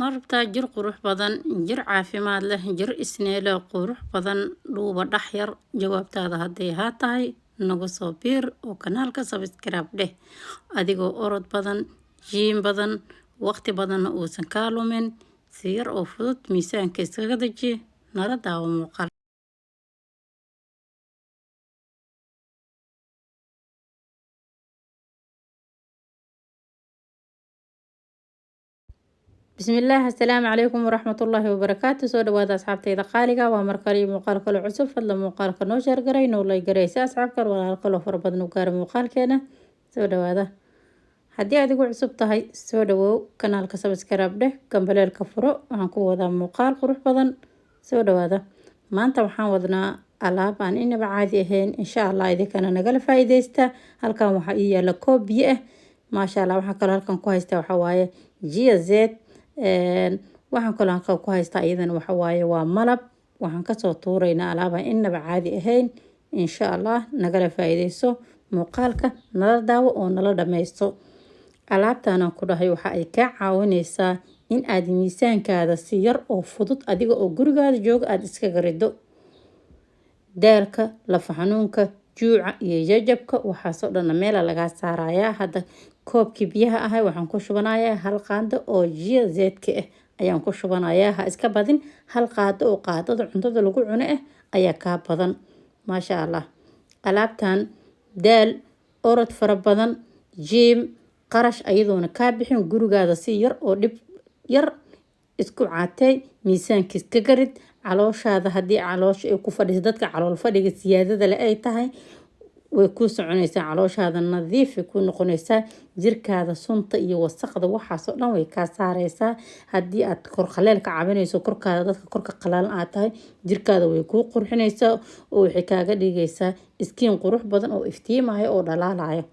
marabtaa jir qurux badan, jir caafimaad leh, jir isneele qurux badan, dhuuba dhax yar. Jawaabtaada hadday haa tahay nagu soo biir oo kanaalka subscribe dheh. Adigoo orod badan, jiim badan, waqti badanna uusan kaa lumin, si yar oo fudud miisaanka iskaga daji, nala daawo muuqaal. بسم الله السلام عليكم ورحمة الله وبركاته. سو دواada asxaabtayda qaaliga waa markale muuqaal kale cusub. fadlan muuqaalka noo share garay noo like garay si asxaabka walaal kale fara badan u gaar muuqaalkeena. soo dhawaada haddii aad igu cusub tahay soo dhawow kanaalka subscribe dheh, gambaleelka furo. waxaan ku wadaa muuqaal qurux badan. soo dhawaada maanta waxaan wadnaa alaab aan inaba caadi ahayn. insha Allah idinkana nagala faa'iideysta. halkan waxa ii yaala koob biyo ah. maasha Allah waxaan kale halkan ku haystaa waxa waaye Gia Z. waxaan kaloo halkan ku haystaa iyadana waxa waaye waa malab. waxaan kasoo tuuraynaa alaaba inaba caadi ahayn. insha Allah nagala faa'iideyso muuqaalka, nala daawo oo nala dhameysto. alaabtaan aan ku dhahay waxa ay kaa caawineysaa in aad miisaankaada si yar oo fudud adiga oo gurigaada jooga aad iskaga riddo. daalka, lafa xanuunka, juuca iyo jajabka waxaasoo dhan meel laga saarayaa. hadda koobkii biyaha ahay waxaan ku shubanayaa hal qaado oo Gia Z ah ayaan ku shubanayaa. ha iska badin, hal qaado oo qaadada cuntada lagu cuno ah ayaa kaa badan. maasha Allah alaabtan daal, orod fara badan, jiim, qarash ayadoona kaa bixin gurigaada si yar oo dhib yar isku caatay miisaanka iskaga rid. calooshaada haddii caloosha ay ku fadhiso dadka calool fadhiga siyaadada leh ay tahay way ku soconaysaa. calooshaada nadiif ay ku noqonaysaa. jirkaada sunta iyo wasaqda waxaasoo dhan way kaa saaraysaa. haddii aad kor qaleel ka cabanayso korkaada dadka korka qalaalan aad tahay jirkaada way kuu qurxinaysaa oo waxay kaaga dhigaysaa iskiin qurux badan oo iftiimayo oo dhalaalayo.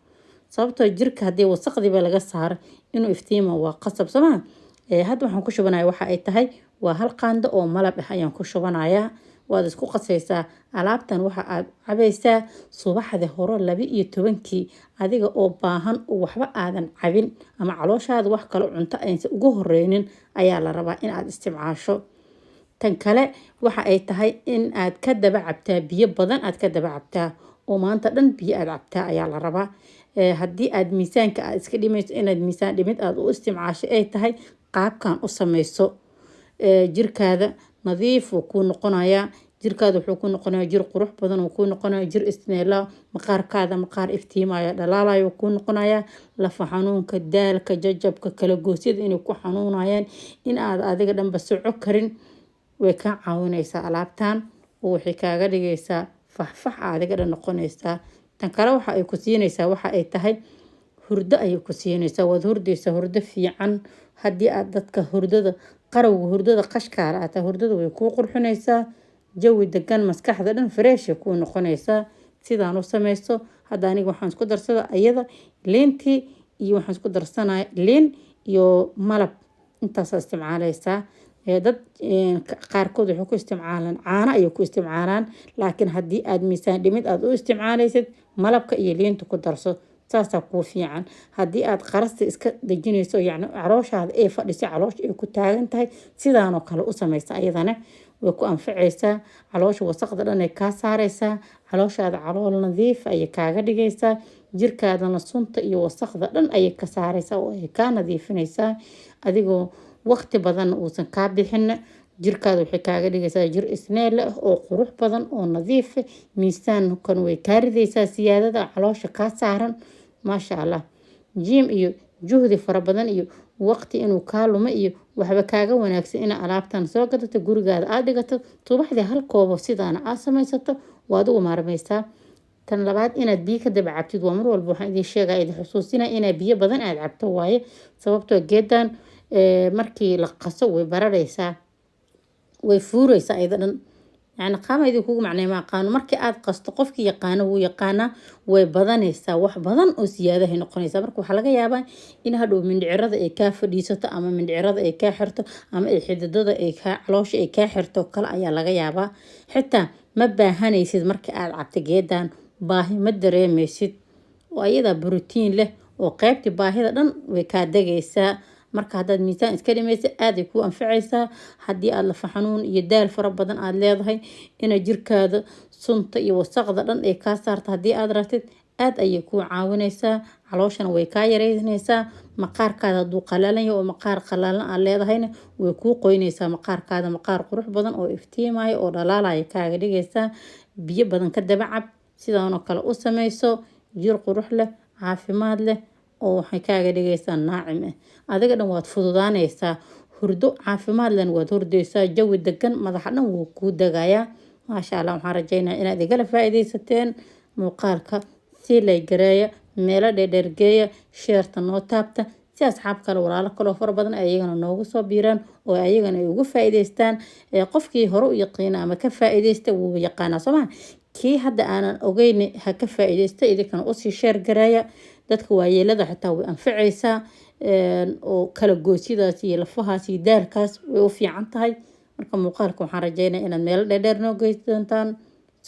sababtoo jirka haddii wasaqdiba laga saaro inuu iftiimo waa qasab somaa. hadda waxaan ku shubanayaa waxa ay tahay waa hal qaando oo malab ah ayaan ku shubanayaa. waad isku qasaysaa. alaabtan waxa aad cabaysaa subaxda hore 12 adiga oo baahan oo waxba aadan cabin ama calooshaada wax kale cunto aysan ugu horeynin ayaa la rabaa in aad isticmaasho. tan kale waxa ay tahay in aad ka daba cabtaa biyo badan, aad ka daba cabtaa oo maanta dhan biyo aad cabtaa ayaa la rabaa. haddii aad miisaanka aad iska dhimayso inaad miisaan dhimid aad u isticmaasho ay tahay qaabkan u samayso. jirkaada nadiif uu ku noqonayaa. jirkaada wuxuu ku noqonayaa jir qurux badan uu ku noqonayaa jir isneela. maqaarkaada maqaar iftiimaya dhalaalayo ku noqonayaa. lafa xanuunka, daalka, jajabka, kala goosyada inay ku xanuunayaan in aad adiga dhanba soco karin way kaa caawinaysaa alaabtan oo waxay kaaga dhigaysaa faxfax adiga dhan noqonaysaa. tan kale waxa ay ku siinaysaa waxa ay tahay hurdo ayay ku siinaysaa. waad hurdaysaa hurdo fiican. haddii aad dadka hurdada qarowga hurdada qashkaala aad hurdada way kuu qurxinaysaa. jawi degan maskaxda dhan fresh ku noqonaysaa. sidaan u samaysto hadda aniga waxaan isku darsadaa ayada liintii iyo waxaan isku darsanaa liin iyo malab intaas isticmaalaysaa. dad qaarkood waxay ku isticmaalaan caano ayay ku isticmaalaan laakiin haddii aad miisaan dhimid aad u isticmaalaysid malabka iyo liinta ku darso saasaa kuu fiican. haddii aad qarasta iska dejinayso yacni calooshaada ay fadhiso caloosh ay ku taagan tahay sidaanoo kale u samaysa ayadana way ku anfacaysaa. caloosha wasaqda dhan ay kaa saaraysaa. calooshaada calool nadiif ayay kaaga dhigaysaa. jirkaadana sunta iyo wasaqda dhan ayay ka saaraysaa oo ay kaa nadiifinaysaa. adigoo waqti badan uusan kaa bixin jirkaada waxay kaaga dhigaysaa jir isneel ah oo qurux badan oo nadiif ah. miisaankan way kaa ridaysaa siyaadada caloosha kaa saaran. maasha Allah jiim iyo juhdi fara badan iyo waqti inuu kaa lumo iyo waxba kaaga wanaagsan in alaabtan soo gadato gurigaada aad dhigato subaxdii hal koobo sidaana aad samaysato waad ugu maarmaysaa. tan labaad inaad biyo ka daba cabtid waa mar walba waxaan idin sheegaa idin xusuusina inaad biyo badan aad cabto waaye. sababtoo geedan markii la qaso way bararaysaa way fuuraysaa ayada dhan. يعني قام يدي كوج معناه ما قانو مركي عاد قصت قفك يقانه ويقانا وبدنيسا wax badan oo siyaada hay noqonaysa. marka waxa laga yaabaa in hadhow mindhicirada ay ka fadhiisato ama mindhicirada ay ka xirto ama ay xididada ay ka caloosha ay ka xirto kala ayaa laga yaabaa. xitaa ma baahanaysid marka aad cabto geedan baahi ma dareemaysid oo ayada borotiin leh oo qaybta baahida dhan way ka dagaysaa. marka haddaad miisaan iska dhimaysa aad ay kuu anfacaysaa. haddii aad lafa xanuun iyo daal fara badan aad leedahay ina jirkaada sunta iyo wasaqda dhan ay kaa saarta haddii aad rabtid aad ayay kuu caawinaysaa. calooshana way kaa yareynaysaa. maqaarkaada hadduu qalaalan yahay oo maqaar qalaalan aad leedahayna way kuu qoynaysaa maqaarkaada. maqaar qurux badan oo iftiimaya oo dhalaalaya kaaga dhigaysaa. biyo badan ka daba cab sidaanoo kale u samayso. jir qurux leh caafimaad leh oo waxay kaaga dhigaysaa naacim ah. adiga dhan waad fududaanaysaa. hurdo caafimaad lehna waad hurdaysaa. jawi degan madaxa dhan wuu kuu dagayaa. maasha allah waxaan rajaynayaa inaad igala faa'iidaysateen muuqaalka. sii lay gareeya meelo dheergeeya sheerta noo taabta si asxaab kale walaalo kaloo fara badan ayagana noogu soo biiraan oo ayagana ay uga faa'iidaystaan. qofkii hore u yaqiina ama ka faa'iidaysta wuu yaqaanaa sooma kii hadda aanan ogeyn ha ka faa'iidaysta idinkana usii sheer gareeya. dadka waayeelada xitaa way anfacaysaa oo kala goosyadaas iyo lafahaas iyo daalkaas way u fiican tahay. marka muuqaalka waxaan rajaynayaa inaad meelo dheer noo geysantaan.